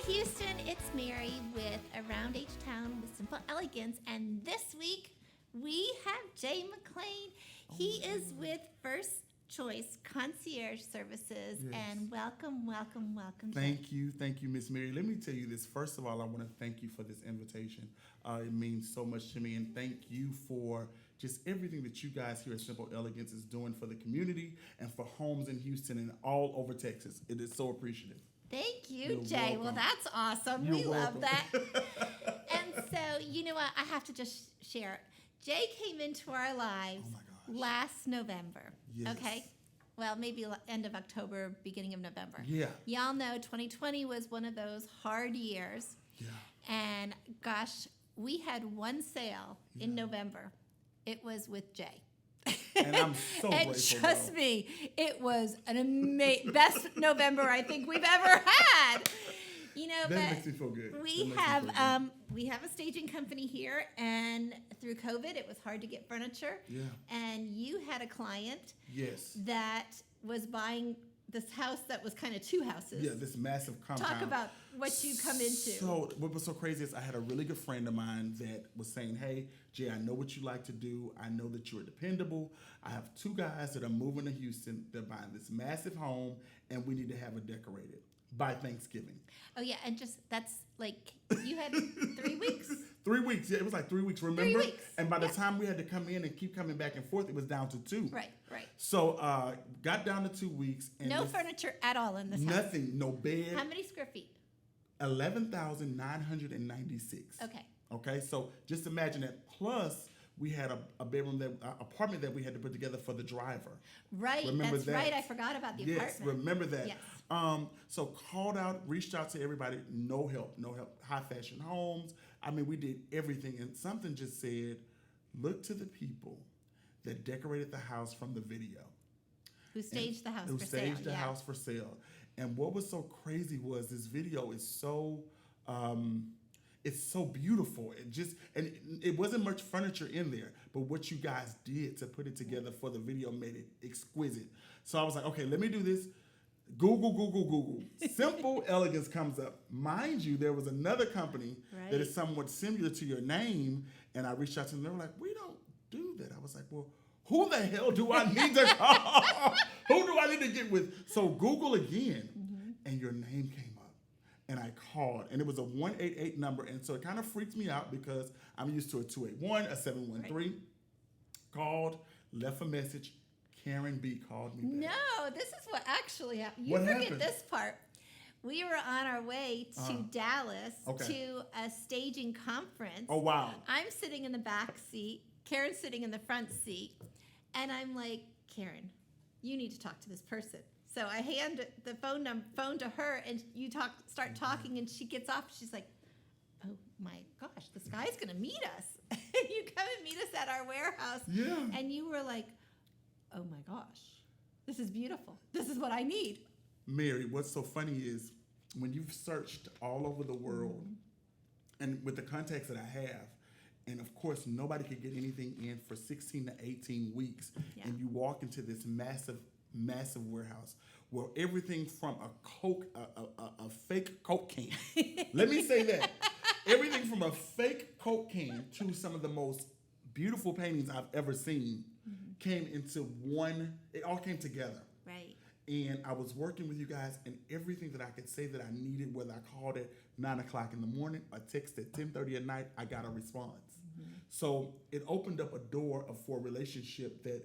Houston, it's Mary with Around H Town with Simple Elegance, and this week we have Jay McClain. He is with First Choice Concierge Services, Yes. and welcome, Thank you, Miss Mary. Let me tell you this. First of all, I want to thank you for this invitation. It means so much to me, and thank you for just everything that you guys here at Simple Elegance is doing for the community and for homes in Houston and all over Texas. It is so appreciative. Thank you, You're Jay. welcome. Well, that's awesome. You're we love welcome. that. And so, you know what? I have to just share. Jay came into our lives Oh my gosh. last November. Yes. Okay. Well, maybe end of October, beginning of November. Yeah. Y'all know 2020 was one of those hard years. Yeah. And gosh, we had one sale in November. It was with Jay. And I'm so and grateful. trust though. me, it was an best November I think we've ever had. You know, That but makes me feel good. That we makes me have feel good. we have a staging company here, and through COVID, it was hard to get furniture. Yeah. And you had a client Yes. that was buying this house that was kind of two houses. Yeah, this massive compound. Talk about what you come into. So what was so crazy is I had a really good friend of mine that was saying, "Hey, Jay, I know what you like to do. I know that you're dependable. I have two guys that are moving to Houston. They're buying this massive home, and we need to have it decorated by Thanksgiving." Oh yeah, and just that's like you had 3 weeks. 3 weeks. Yeah, it was like 3 weeks. Remember? 3 weeks. And by the Yeah. time we had to come in and keep coming back and forth, it was down to 2. Right. So got down to 2 weeks. And No this- furniture at all in this house. Nothing. No bed. How many square feet? 11,996. Okay. Okay, so just imagine that. Plus, we had a bedroom apartment that we had to put together for the driver. Right. Remember that's that? right. I forgot about the Yes, apartment. remember that. Yes. So called out, reached out to everybody. No help. High fashion homes. I mean, we did everything, and something just said, "Look to the people that decorated the house from the video." Who staged the house Who for sale? staged the house for sale. And what was so crazy was this video is so it's so beautiful. It wasn't much furniture in there, but what you guys did to put it together for the video made it exquisite. So I was like, okay, let me do this. Google. Simple Elegance comes up. Mind you, there was another company that is somewhat similar to your name, and I reached out to them. They were like, "We don't do that." I was like, "Well, who the hell do I need to call? Who do I need to get with?" So Google again, and your name came up. And I called, and it was a 188 number. And so it kind of freaked me out because I'm used to a 281, a 713. Right. Called, left a message. Karen B called me back. No, this is what actually happened. You What forget happened? this part. We were on our way to Dallas Okay. to a staging conference. Oh, wow. I'm sitting in the back seat. Karen's sitting in the front seat. And I'm like, "Karen, you need to talk to this person." So I hand the phone to her, and start talking, and she gets off. She's like, "Oh my gosh, this guy's gonna meet us." You come and meet us at our warehouse. Yeah. And you were like, "Oh my gosh, this is beautiful. This is what I need." Mary, what's so funny is when you've searched all over the world and with the contacts that I have, and of course, nobody could get anything in for 16 to 18 weeks. Yeah. And you walk into this massive warehouse where everything from a fake Coke can, let me say that, everything from a fake Coke can to some of the most beautiful paintings I've ever seen came into one, it all came together. Right. And I was working with you guys, and everything that I could say that I needed, whether I called at 9 o'clock in the morning or text at 10:30 at night, I got a response. So it opened up a door for a relationship that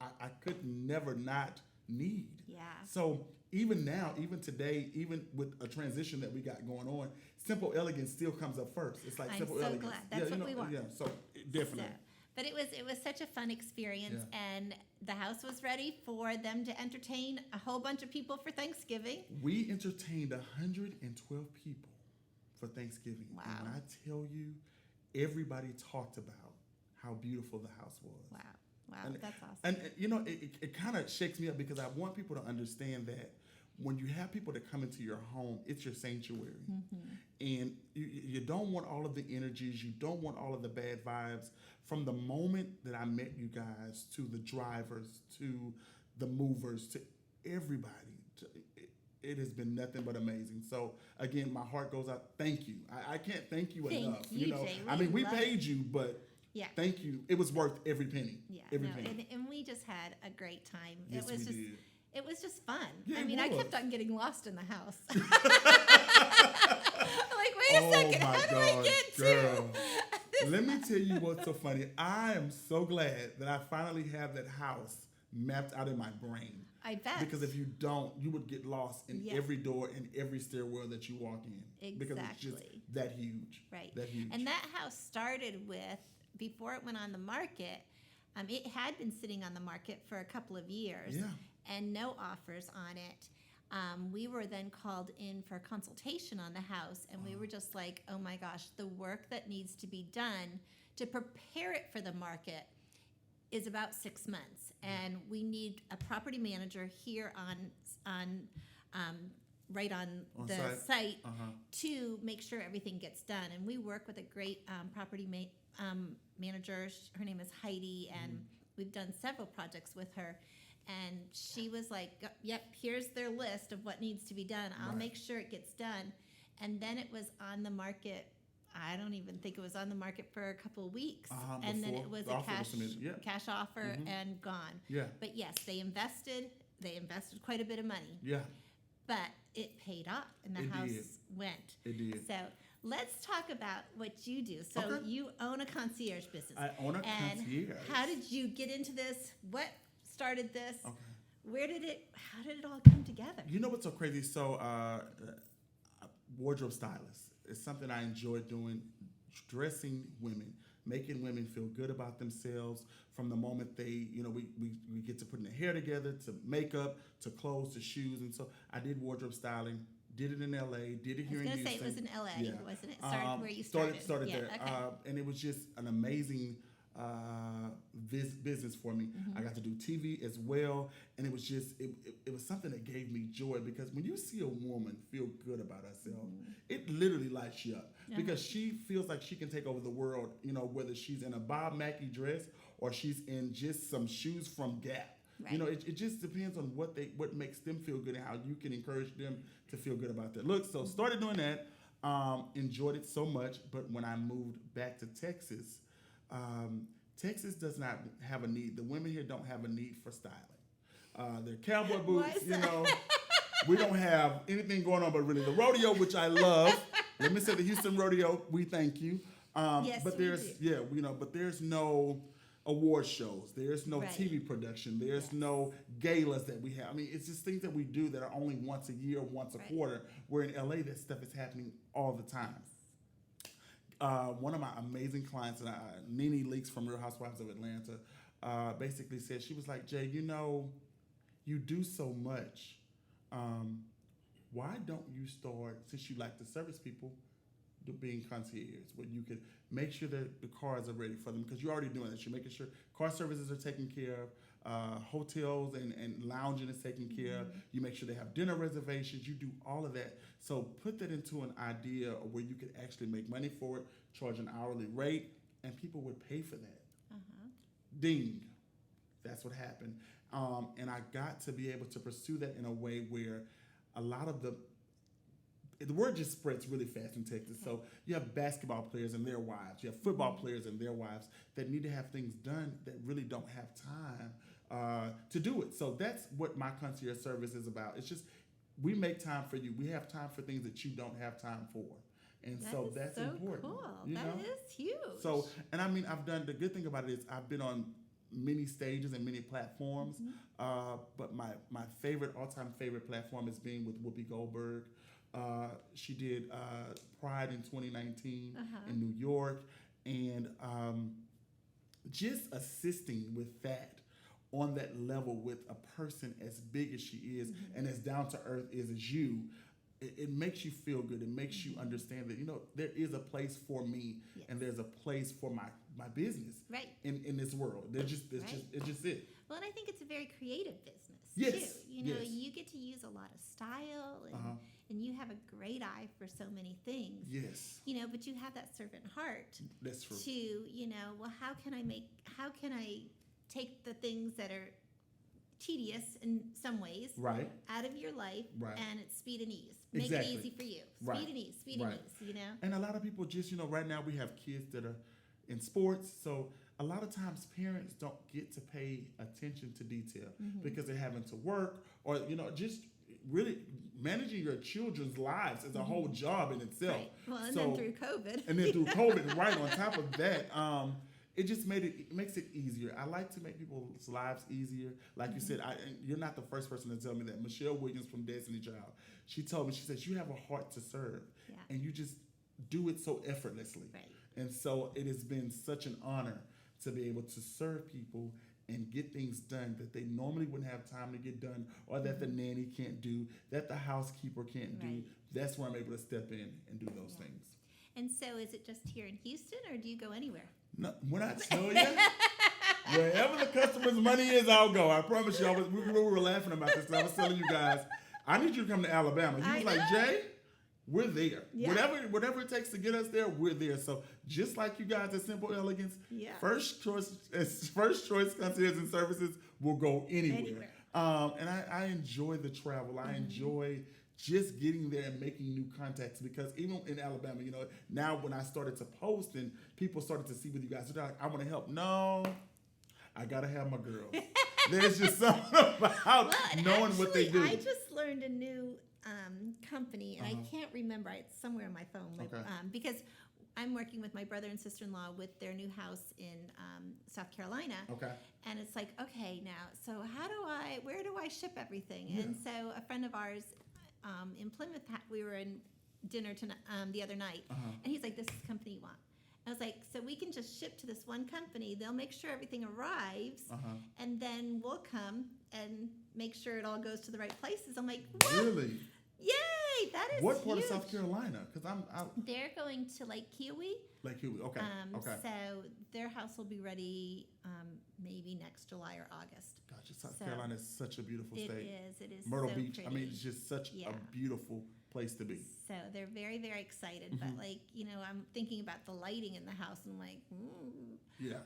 I could never not need. Yeah. So even now, even today, even with a transition that we got going on, Simple Elegance still comes up first. It's like I'm Simple so Elegance. glad. That's what we want. Yeah, so definitely. So, but it was such a fun experience, and the house was ready for them to entertain a whole bunch of people for Thanksgiving. We entertained 112 people for Thanksgiving. Wow. And when I tell you, everybody talked about how beautiful the house was. Wow, And- that's awesome. And you know, it kind of shakes me up because I want people to understand that when you have people that come into your home, it's your sanctuary. And you don't want all of the energies, you don't want all of the bad vibes. From the moment that I met you guys, to the drivers, to the movers, to everybody, it has been nothing but amazing. So again, my heart goes out. Thank you. I can't thank you Thank enough. you, know, Jay. I mean, we love paid you, but Yeah. thank you. It was worth every penny. Yeah, every no, penny. and we just had a great time. Yes, it was we just did. it was just fun. Yeah, I it mean, I was. kept on getting lost in the house. I'm like, wait a Oh second, my how do I God, get girl. to this Let me tell you what's so funny. I am so glad that I finally have that house mapped out in my brain. I bet. Because if you don't, you would get lost in Yeah. every door and every stairwell that you walk in. Because it's just Exactly. that huge. Right. That huge. And that house started with, before it went on the market, it had been sitting on the market for a couple of years Yeah. and no offers on it. We were then called in for a consultation on the house, and we were just like, oh my gosh, the work that needs to be done to prepare it for the market is about 6 months. And we need a property manager here right on the site Uh-huh. to make sure everything gets done. And we work with a great property manager. Her name is Heidi, and we've done several projects with her. And she was like, yep, here's their list of what needs to be done. I'll Right. make sure it gets done. And then it was on the market. I don't even think it was on the market for a couple of weeks. And then Before it was the a offer was submitted. Yeah. cash offer and gone. Yeah. But yes, they invested quite a bit of money, Yeah. but it paid off and the It house did. went. It did. So let's talk about what you do. So Okay. you own a concierge business. I own a and concierge. how did you get into this? What started this? Okay. How did it all come together? You know what's so crazy? So, wardrobe stylist is something I enjoy doing, dressing women, making women feel good about themselves from the moment they, we get to putting their hair together, to makeup, to clothes, to shoes. And so I did wardrobe styling, did it in LA, did it here in I was Houston. going to say it was in LA, Yeah. wasn't it? Started where you started. Started Yeah, there. okay. And it was just an amazing business for me. Mm-hmm. I got to do TV as well, and it was just it was something that gave me joy, because when you see a woman feel good about herself, it literally lights you up, because she feels like she can take over the world, whether she's in a Bob Mackie dress or she's in just some shoes from Gap. Right. It just depends on what makes them feel good and how you can encourage them to feel good about their looks. So started doing that, enjoyed it so much, but when I moved back to Texas, Texas does not have a need. The women here don't have a need for styling. They're cowboy boots, We don't have anything going on but really the rodeo, which I love. Let me say the Houston rodeo, we thank you. Yes, but we there's do. but there's no award shows. There's no Right. TV production. There's Yes. no galas that we have. I mean, it's just things that we do that are only once a year, once a Right. quarter. Where in LA, that stuff is happening all the time. One of my amazing clients, Nene Leakes from Real Housewives of Atlanta, basically said, she was like, Jay, you do so much. Why don't you start, since you like to service people, being concierge, where you could make sure that the cars are ready for them, because you're already doing that. You're making sure car services are taken care of, hotels and lounging is taken care of. You make sure they have dinner reservations. You do all of that. So put that into an idea of where you could actually make money for it, charge an hourly rate, and people would pay for that. Ding. That's what happened. And I got to be able to pursue that in a way where a lot of the word just spreads really fast in Texas. So you have basketball players and their wives. You have football players and their wives that need to have things done that really don't have time to do it. So that's what my concierge service is about. It's just, we make time for you. We have time for things that you don't have time for. And so that's so important. Cool. You That know? is huge. So, and I mean, the good thing about it is I've been on many stages and many platforms, but my all-time favorite platform is being with Whoopi Goldberg. She did Pride in 2019 in New York, and just assisting with that on that level with a person as big as she is and as down to earth as you. It makes you feel good. It makes you understand that there is a place for me, and there's a place for my business in this world. It's just it. Well, and I think it's a very creative business Yes. too. Yes. You get to use a lot of style, and you have a great eye for so many things. Yes. But you have that servant heart. That's true. To well, how can I take the things that are tedious in some ways, Right. out of your life, Right. and it's speed and ease. Make Exactly. it easy for you. Speed Right. and ease, speed Right. and ease, you know? And a lot of people just, right now we have kids that are in sports. So a lot of times parents don't get to pay attention to detail because they're having to work or, just really managing your children's lives is a whole job in itself. Right. Well, and So- then through COVID. And then through COVID, right on top of that, it just makes it easier. I like to make people's lives easier. Like you said, you're not the first person to tell me that. Michelle Williams from Destiny Child, she told me, she says, you have a heart to serve. Yeah. And you just do it so effortlessly. Right. And so it has been such an honor to be able to serve people and get things done that they normally wouldn't have time to get done, or that the nanny can't do, that the housekeeper can't do. Right. That's where I'm able to step in and do those Yeah. things. And so is it just here in Houston, or do you go anywhere? No, when I tell you, wherever the customer's money is, I'll go. I promise you. We were laughing about this. I was telling you guys, I need you to come to Alabama. He was like, Jay, we're there. Yeah. Whatever it takes to get us there, we're there. So just like you guys at Simple-elegance, Yeah. first choice concierge and services will go anywhere. And I enjoy the travel. I enjoy just getting there and making new contacts, because even in Alabama, now when I started to post and people started to see with you guys, they're like, I want to help. No, I got to have my girls. There's just something about knowing what they do. I just learned a new company, and I can't remember. It's somewhere on my phone. Okay. Because I'm working with my brother and sister-in-law with their new house in South Carolina. Okay. And it's like, okay, now, so where do I ship everything? Yeah. And so a friend of ours in Plymouth, we were in dinner the other night, and he's like, this is the company you want. I was like, so we can just ship to this one company. They'll make sure everything arrives, and then we'll come and make sure it all goes to the right places. I'm like, what? Really? Yay! That is What part huge. of South Carolina? Because They're going to Lake Kiowee. Lake Huey. Okay. Okay. So their house will be ready maybe next July or August. Gotcha. South So Carolina is such a beautiful state. It is Myrtle so Beach. pretty. I mean, it's just such Yeah. a beautiful place to be. So they're very, very excited. But I'm thinking about the lighting in the house, and I'm like, Yeah.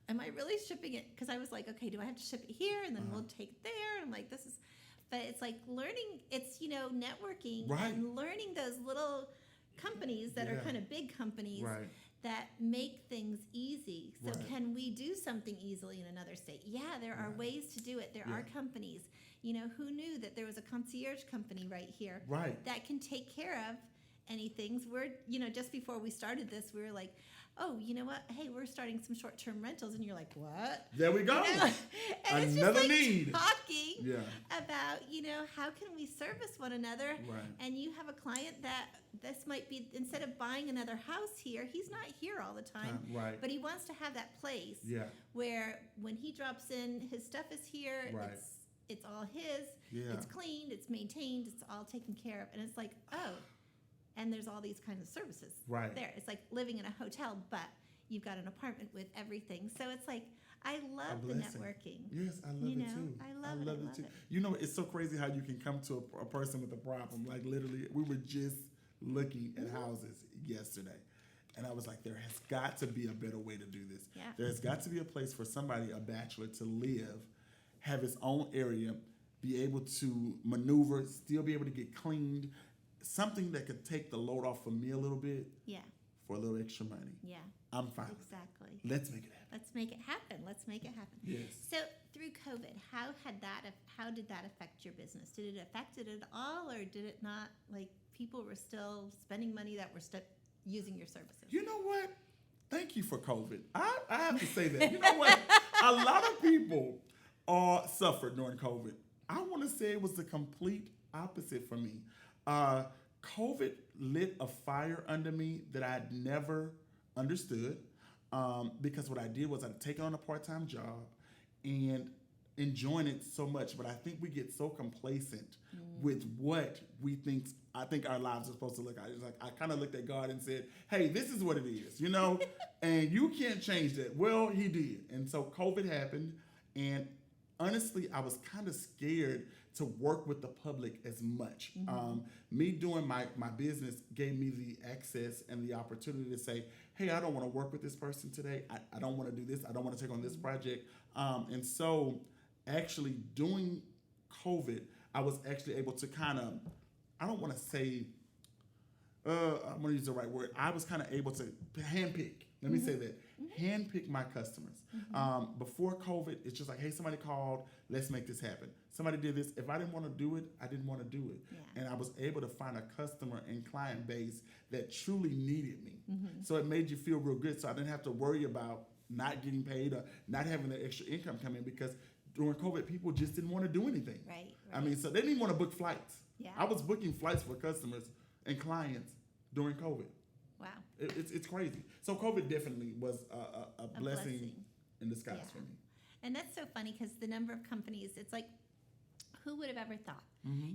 am I really shipping it? Because I was like, okay, do I have to ship it here, and then we'll take it there? And I'm like, this is, but it's like learning. It's networking Right. and learning those little companies that are Yeah. kind of big companies Right. that make things easy. So Right. can we do something easily in another state? Yeah, there are Right. ways to do it. There are Yeah. companies. Who knew that there was a concierge company right here Right. that can take care of any things? We're, just before we started this, we were like, oh, you know what? Hey, we're starting some short-term rentals. And you're like, what? There we go. And it's Another just like need. talking Yeah. about, how can we service one another? Right. And you have a client that this might be, instead of buying another house here, he's not here all the time. Right. But he wants to have that place Yeah. where when he drops in, his stuff is here. Right. It's all his. Yeah. It's cleaned. It's maintained. It's all taken care of. And it's like, oh, and there's all these kinds of services Right. there. It's like living in a hotel, but you've got an apartment with everything. So it's like, I love the blessing. networking. Yes, I love it too. I love it. too. It's so crazy how you can come to a person with a problem. Like literally, we were just looking at houses yesterday, and I was like, there has got to be a better way to do this. Yeah. There's got to be a place for somebody, a bachelor, to live, have his own area, be able to maneuver, still be able to get cleaned, something that could take the load off for me a little bit Yeah, for a little extra money. yeah, I'm fine with exactly. it. Let's make it happen. Let's make it happen. Yes. So through COVID, how did that affect your business? Did it affect it at all, or did it not? Like, people were still spending money that were using your services. You know what? Thank you for COVID. I have to say that. You know what? A lot of people suffered during COVID. I want to say it was the complete opposite for me. COVID lit a fire under me that I had never understood, because what I did was I'd taken on a part-time job and enjoying it so much, but I think we get so complacent with what I think our lives are supposed to look like. It's like I kind of looked at God and said, hey, this is what it is, and you can't change that. Well, he did. And so COVID happened, and honestly, I was kind of scared to work with the public as much. Me doing my business gave me the access and the opportunity to say, hey, I don't want to work with this person today. I don't want to do this. I don't want to take on this project. And so actually during COVID, I was actually able to kind of, I don't want to say, I'm going to use the right word. I was kind of able to handpick. Let me say that. Handpick my customers. Before COVID, it's just like, hey, somebody called, let's make this happen. Somebody did this. If I didn't want to do it, I didn't want to do it. Yeah. And I was able to find a customer and client base that truly needed me. So it made you feel real good. So I didn't have to worry about not getting paid or not having that extra income come in, because during COVID, people just didn't want to do anything. Right. I mean, so they didn't even want to book flights. Yeah. I was booking flights for customers and clients during COVID. Wow. It's crazy. So COVID definitely was a blessing in disguise Yeah. for me. And that's so funny because the number of companies, it's like, who would have ever thought?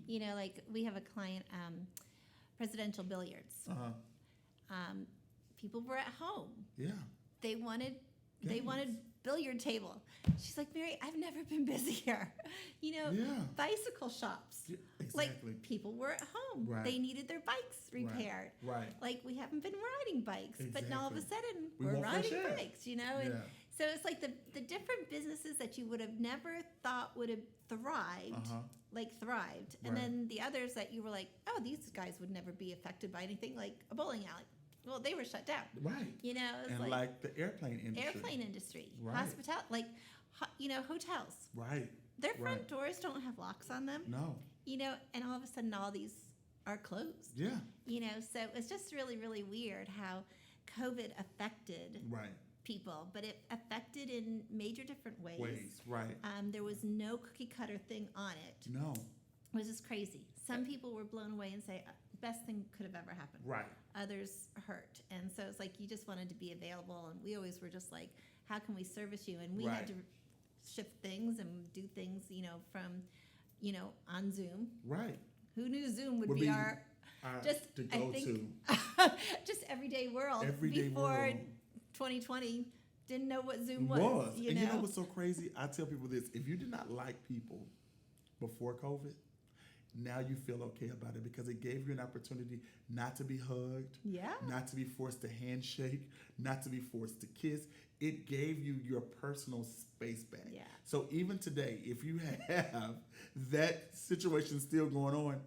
You know, like we have a client, Presidential Billiards. People were at home. Yeah. They wanted Games. billiard table. She's like, Mary, I've never been busier. You know, Yeah. bicycle shops. Yeah, exactly. Like people were at home. Right. They needed their bikes repaired. Right. Like we haven't been riding bikes, but now all of a Exactly. sudden We we're want fresh riding air. bikes, you know? And Yeah. so it's like the different businesses that you would have never thought would have thrived, thrived. And Right. then the others that you were like, oh, these guys would never be affected by anything, like a bowling alley. Well, they were shut down. Right. You know, it's And like the airplane industry. airplane industry, Right. hospitality, hotels. Right. Their front Right. doors don't have locks on them. No. You know, and all of a sudden all these are closed. Yeah. You know, so it's just really, really weird how COVID affected Right. people, but it affected in major different ways. Right. There was no cookie cutter thing on it. No. It was just crazy. Some people were blown away and say, best thing could have ever happened. Right. Others hurt. And so it's like you just wanted to be available. And we always were just like, how can we service you? And we Right. had to shift things and do things, from, on Zoom. Right. Who knew Zoom would Would be be our just, to I go think, to. just everyday world. Everyday Before world. 2020, didn't know what Zoom Was. was. And you know what's so crazy? I tell people this. If you did not like people before COVID, now you feel okay about it because it gave you an opportunity not to be hugged, Yeah. not to be forced to handshake, not to be forced to kiss. It gave you your personal space back. Yeah. So even today, if you have that situation still going on,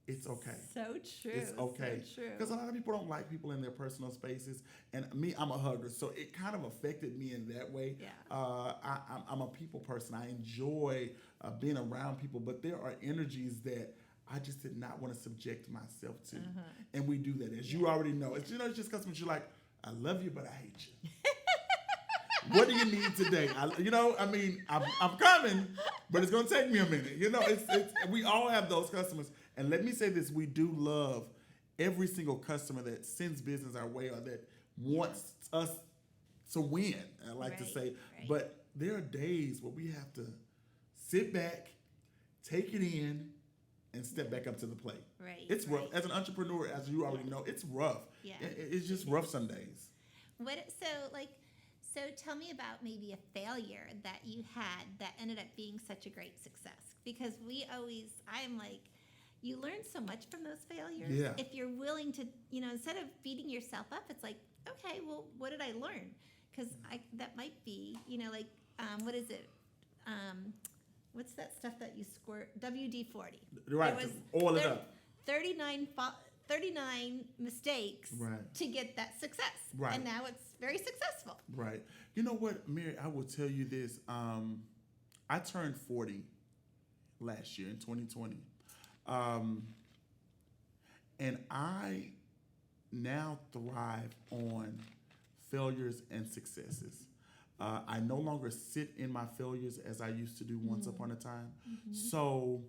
it's okay. So true. It's okay. So true. Because a lot of people don't like people in their personal spaces. And me, I'm a hugger. So it kind of affected me in that way. Yeah. I'm a people person. I enjoy being around people. But there are energies that I just did not want to subject myself to. And we do that. As you already know. It's just customers, you're like, I love you, but I hate you. What do you need today? I'm coming, but it's going to take me a minute. It's we all have those customers. And let me say this, we do love every single customer that sends business our way or that wants us to win, I like to Right, say. right. But there are days where we have to sit back, take it in, and step back up to the plate. Right. It's rough. right. As an entrepreneur, as you already know, it's rough. Yeah. It's just rough some days. So tell me about maybe a failure that you had that ended up being such a great success. Because I'm like, you learn so much from those failures. Yeah. If you're willing to, instead of beating yourself up, it's like, okay, well, what did I learn? Because that might be, what is it? What's that stuff that you squirt? WD-40. Right. There was Oil it up. 39 mistakes Right. to get that success. Right. And now it's very successful. Right. You know what, Mary, I will tell you this. I turned 40 last year in 2020. And I now thrive on failures and successes. I no longer sit in my failures as I used to do once upon a time. So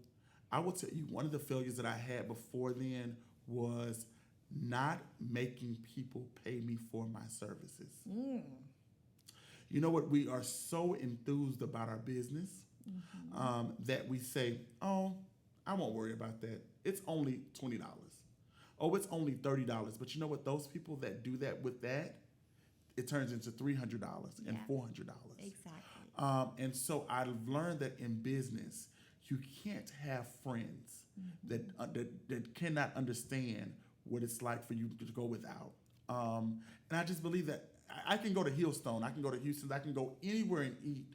I will tell you, one of the failures that I had before then was not making people pay me for my services. You know what? We are so enthused about our business that we say, oh, I won't worry about that. It's only $20. Oh, it's only $30. But you know what? Those people that do that with that, it turns into $300 and Yeah. $400. Exactly. And so I've learned that in business, you can't have friends that cannot understand what it's like for you to go without. And I just believe that I can go to Hillstone, I can go to Houston, I can go anywhere and eat.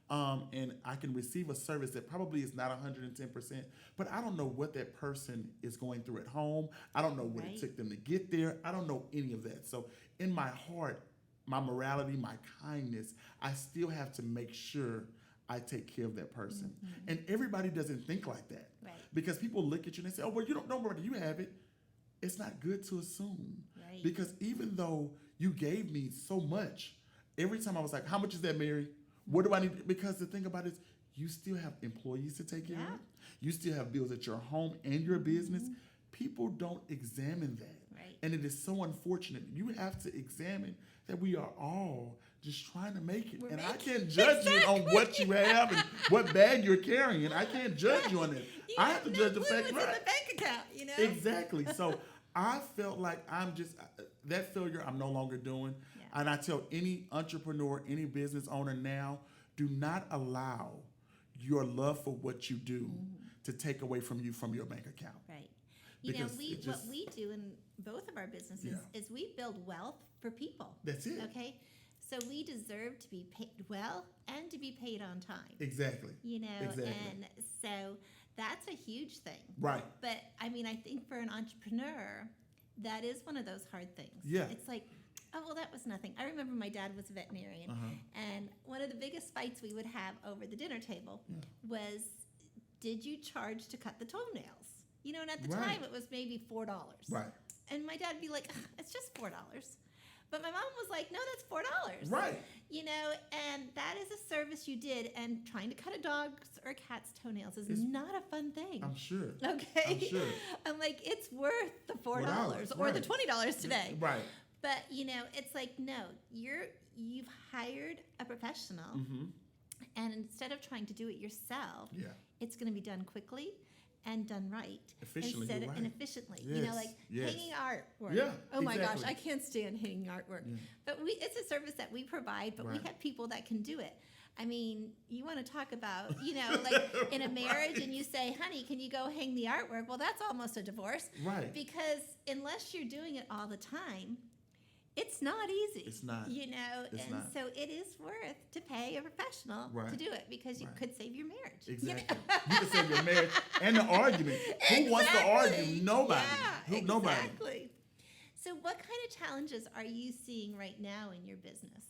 and I can receive a service that probably is not 110%, but I don't know what that person is going through at home. I don't know what it Right. took them to get there. I don't know any of that. So in my heart, my morality, my kindness, I still have to make sure I take care of that person. And everybody doesn't think like that. Right. Because people look at you and they say, oh, well, you don't worry, you have it. It's not good to assume. Right. Because even though you gave me so much, every time I was like, how much is that, Mary? What do I need? Because the thing about it is, you still have employees to take care Yeah. of. You still have bills at your home and your business. People don't examine that. Right. And it is so unfortunate. You have to examine that we are all just trying to make it. We're and I making- can't judge you on what you have and what bag you're carrying. I can't judge you on that. You I have to no judge the clue fact, what's in right? the bank account, you know? Exactly. So I felt like I'm just, that failure I'm no longer doing. Yeah. And I tell any entrepreneur, any business owner now, do not allow your love for what you do to take away from you from your bank account. Right. You know, Because it what just- we do in both of our businesses Yeah. is we build wealth for people. That's it. Okay? So we deserve to be paid well and to be paid on time. Exactly. You know, Exactly. and so that's a huge thing. Right. But I mean, I think for an entrepreneur, that is one of those hard things. Yeah. It's like, oh, well, that was nothing. I remember my dad was a veterinarian, and one of the biggest fights we would have over the dinner table was, did you charge to cut the toenails? You know, and at the Right. time it was maybe $4. Right. And my dad would be like, it's just $4. But my mom was like, no, that's $4. Right. You know, and that is a service you did. And trying to cut a dog's or a cat's toenails is It's- not a fun thing. I'm sure. Okay. I'm sure. I'm like, it's worth the $4 or the right. $20 today. Right. But you know, it's like, no, you've hired a professional, and instead of trying to do it yourself, Yeah. it's going to be done quickly and done right. Efficiently, you're and right. efficiently. You know, Yes, like yes. hanging artwork. Yeah, Oh my gosh, exactly. I can't stand hanging artwork. Yeah. But it's a service that we provide, but we Right. have people that can do it. I mean, you want to talk about, you know, like in a marriage and you say, honey, can you go hang the artwork? Well, that's almost a divorce. Right. Because unless you're doing it all the time, it's not easy. It's not. You know, It's and not. so it is worth to pay a professional Right. to do it because you Right. could save your marriage. you know? Exactly. You can save your marriage and the argument. Who wants to Exactly. argue? Nobody. Yeah, Nobody. exactly. So what kind of challenges are you seeing right now in your business?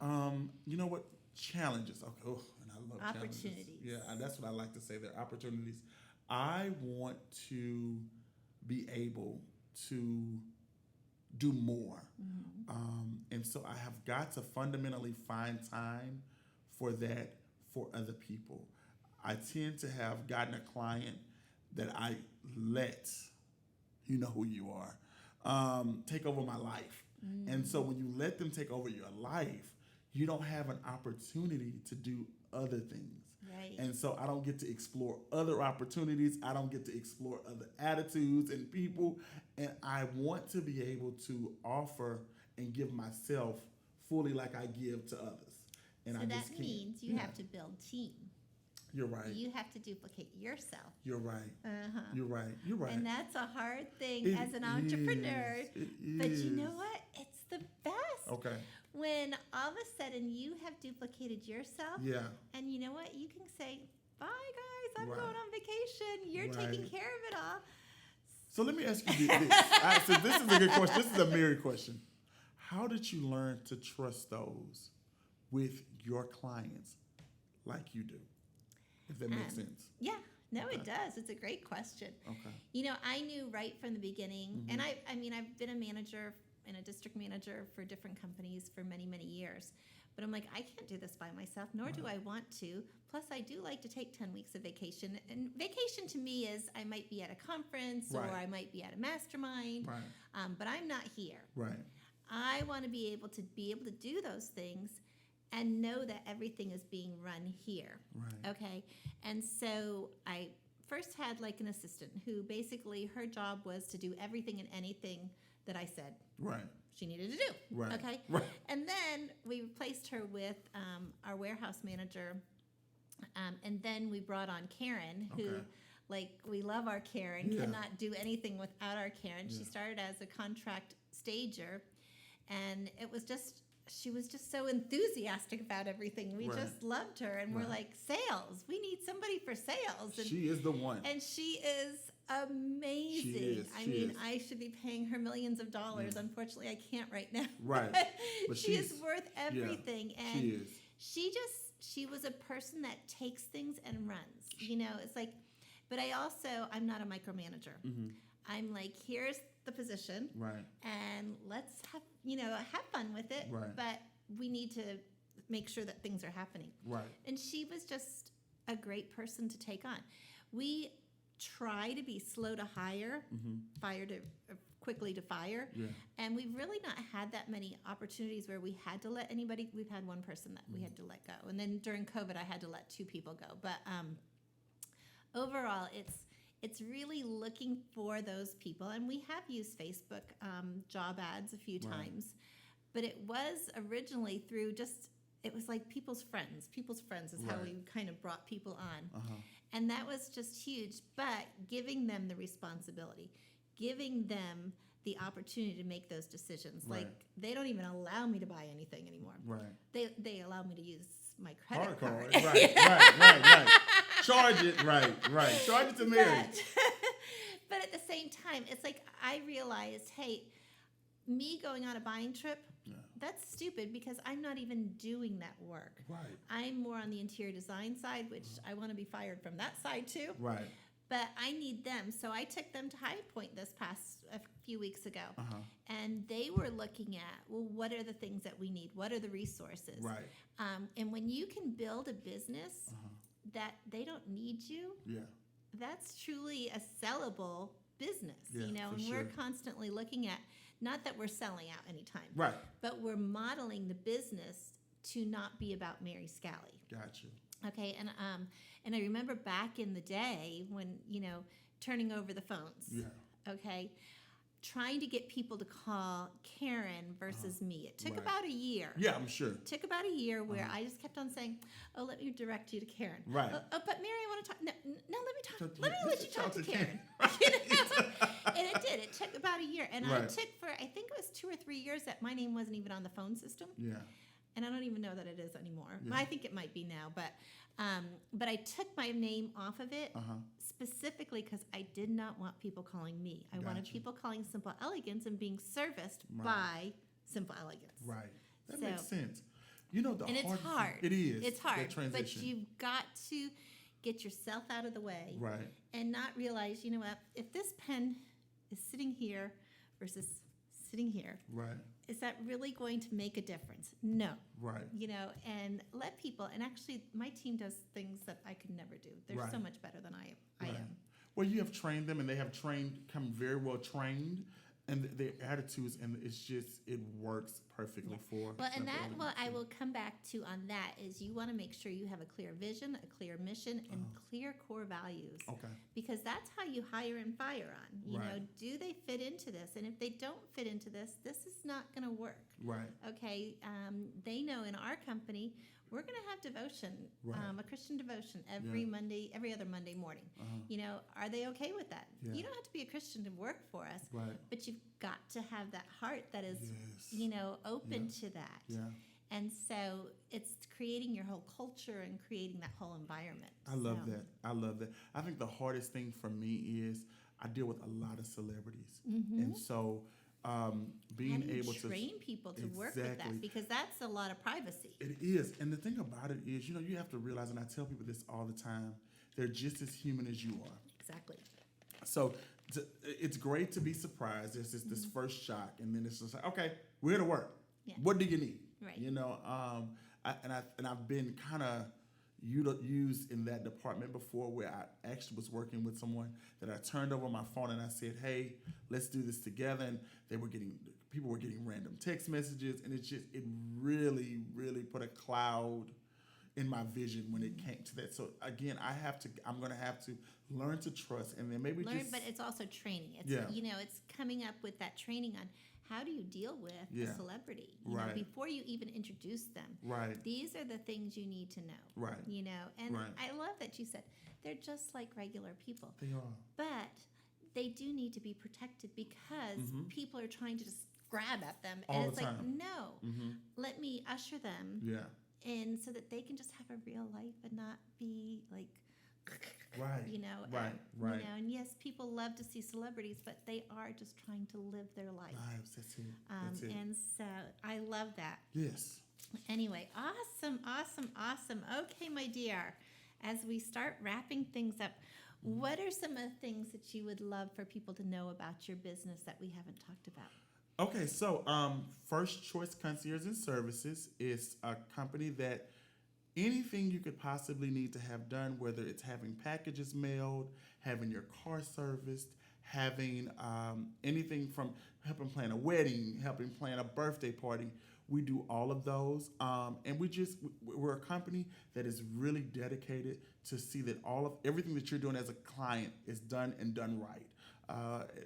You know what? Challenges. Okay. Oh, and I love challenges. Opportunities. Yeah, that's what I like to say. They're opportunities. I want to be able to do more. And so I have got to fundamentally find time for that for other people. I tend to have gotten a client that I let, you know who you are, take over my life. And so when you let them take over your life, you don't have an opportunity to do other things. Right. And so I don't get to explore other opportunities. I don't get to explore other attitudes and people. And I want to be able to offer and give myself fully like I give to others. And So I that just can't. means you Yeah. have to build team. You're right. You have to duplicate yourself. You're right. Uh-huh. You're right. You're right. And that's a hard thing It as an entrepreneur. is. It But you know is. what? It's the best. Okay. When all of a sudden you have duplicated yourself, Yeah. and you know what? You can say, bye, guys, I'm Right. going on vacation. You're taking Right. care of it all. So let me ask you this. So this is a good question. This is a Mary question. How did you learn to trust those with your clients like you do? If that makes sense. Yeah, no, it Okay. does. It's a great question. Okay. You know, I knew right from the beginning, Mm-hmm. and I mean, I've been a manager and a district manager for different companies for many, many years. But I'm like, I can't do this by myself, nor do I want to. Plus, I do like to take 10 weeks of vacation. And vacation to me is I might be at a conference or Right. I might be at a mastermind, Right. but I'm not here. Right. I want to be able to do those things and know that everything is being run here. Right. Okay. And so I first had like an assistant who basically her job was to do everything and anything that I said Right. she needed to do. Right. Okay. Right. And then we replaced her with our warehouse manager. And then we brought on Karen, who, Okay. like, we love our Karen, Yeah. cannot do anything without our Karen. She Yeah. started as a contract stager, and it was just she was just so enthusiastic about everything. We Right. just loved her, and we're Right. like, sales. We need somebody for sales. And She is the one. and she is amazing. She is, I she mean, is. I should be paying her millions of dollars. Yeah. Unfortunately, I can't right now. Right. But But she is she's- worth everything. And She is. she was a person that takes things and runs. You know, it's like, but I'm not a micromanager. Mm-hmm. I'm like, here's the position, Right. and let's have fun with it. Right. But we need to make sure that things are happening. Right. And she was just a great person to take on. We try to be slow to hire, quickly to fire. Yeah. And we've really not had that many opportunities where we had to let anybody. We've had one person that we had to let go, and then during COVID, I had to let 2 people go. But overall, it's really looking for those people, and we have used Facebook job ads a few Right. times, but it was originally through it was like people's friends. People's friends is how Right. we kind of brought people on. Uh-huh. And that was just huge, but giving them the responsibility, giving them the opportunity to make those decisions. Right. Like, they don't even allow me to buy anything anymore. Right. They allow me to use my credit card. Right. Charge it. Right. Charge it to Mary. But at the same time, it's like I realized, hey, me going on a buying trip, Yeah. that's stupid because I'm not even doing that work. Right. I'm more on the interior design side, which I want to be fired from that side too. Right. But I need them. So I took them to High Point a few weeks ago. Uh-huh. And they were looking at, well, what are the things that we need? What are the resources? Right. And when you can build a business Uh-huh. that they don't need you, Yeah. that's truly a sellable business, Yeah, you know, for and sure. we're constantly looking at, not that we're selling out anytime, Right. but we're modeling the business to not be about Mary Scally. Got you. Okay, and I remember back in the day when, turning over the phones. Yeah. Okay, trying to get people to call Karen versus me. It took Right. about a year. Yeah, I'm sure. It took about a year where I just kept on saying, "Oh, let me direct you to Karen." Right. Oh, but Mary, I want to talk. No, let me talk. Talk- Let me let you talk to Karen. And it did. It took about a year, and I Right. took I think it was 2 or 3 years that my name wasn't even on the phone system. Yeah. And I don't even know that it is anymore. Yeah. I think it might be now, but I took my name off of it Uh-huh. specifically because I did not want people calling me. I wanted Gotcha. people calling Simple-elegance and being serviced Right. by Simple-elegance. Right. That So- makes sense. You know, And it's hard. hard. It is. It's that hard, but transition. you've got to get yourself out of the way Right. and not realize, you know what, if this pen is sitting here versus sitting here, Right. is that really going to make a difference? No. Right. And let people, and actually my team does things that I could never do. They're Right. so much better than I Right. am. Well, you have trained them, and they have come very well trained, and their attitudes, and it works perfectly for. Well, and that, Simple-elegance. I will come back to on that is you want to make sure you have a clear vision, a clear mission, and clear core values. Okay. Because that's how you hire and fire on. You know, Right. do they fit into this? And if they don't fit into this, this is not going to work. Right. Okay, they know in our company we're going to have devotion, Right. a Christian devotion every other Monday morning. Uh-huh. Are they okay with that? Yeah. You don't have to be a Christian to work for us, Right. but you've got to have that heart that is, Yes. open Yeah. to that. Yeah. And so it's creating your whole culture and creating that whole environment. I love So- that. I love that. I think the hardest thing for me is I deal with a lot of celebrities, and so being How do you able train people to work with Exactly. that? Because that's a lot of privacy. It is. And the thing about it is, you have to realize, and I tell people this all the time, they're just as human as you are. Exactly. So it's great to be surprised. There's this first shock, and then it's just like, okay, we're here to work. Yeah. What do you need? Right. I've been kind of used in that department before, where I actually was working with someone that I turned over my phone and I said, "Hey, let's do this together." And people were getting random text messages, and it really, really put a cloud in my vision when it came to that. So again, I'm gonna have to learn to trust, and then maybe But it's also training. It's Yeah. It's coming up with that training on how do you deal with Yeah. a celebrity. Right. Before you even introduce them. Right. These are the things you need to know. Right. And Right. I love that you said they're just like regular people. They are. But they do need to be protected because people are trying to just grab at them. All And the it's like, time. no, Mm-hmm. let me usher them Yeah. in so that they can just have a real life and not be like, Right. you know, Right. You Right. know, and yes, people love to see celebrities, but they are just trying to live their life. Lives. That's it. That's it. And so I love that. Yes. Anyway, awesome, awesome, awesome. Okay, my dear, as we start wrapping things up, what are some of the things that you would love for people to know about your business that we haven't talked about? Okay, so First Choice Concierge and Services is a company that anything you could possibly need to have done, whether it's having packages mailed, having your car serviced, having anything from helping plan a wedding, helping plan a birthday party. We do all of those, and we're a company that is really dedicated to see that everything that you're doing as a client is done and done right.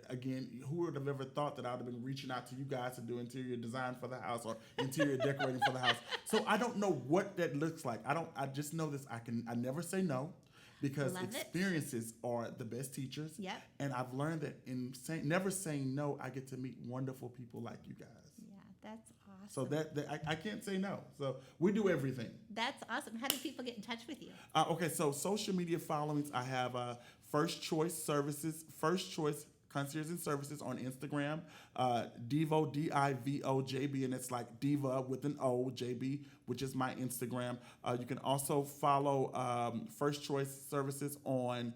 Again, who would have ever thought that I would have been reaching out to you guys to do interior design for the house or interior decorating for the house? So I don't know what that looks like. I just know this. I never say no, because Love it. experiences are the best teachers. Yep. And I've learned that in never saying no, I get to meet wonderful people like you guys. Yeah, that's awesome. So I can't say no. So we do everything. That's awesome. How do people get in touch with you? Okay, so social media followings, I have First Choice Services, First Choice Concierge and Services on Instagram, Divo, DIVOJB, and it's like Diva with an O, JB, which is my Instagram. You can also follow First Choice Services on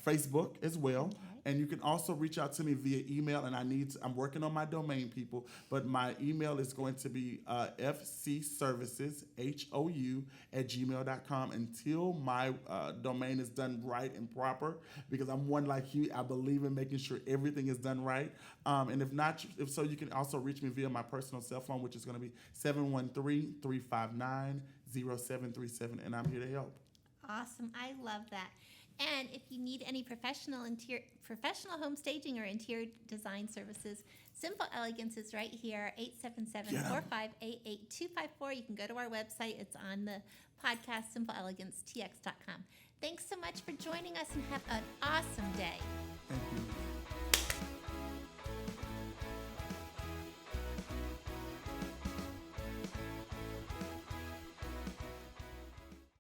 Facebook as well. Okay. And you can also reach out to me via email, and I'm working on my domain, people, but my email is going to be fcserviceshou@gmail.com until my domain is done right and proper, because I'm one like you. I believe in making sure everything is done right. And if so, you can also reach me via my personal cell phone, which is going to be 713-359-0737, and I'm here to help. Awesome. I love that. And if you need any professional home staging or interior design services, Simple-elegance is right here, 877-458-8254. You can go to our website. It's on the podcast, simpleelegancetx.com. Thanks so much for joining us, and have an awesome day. Thank you.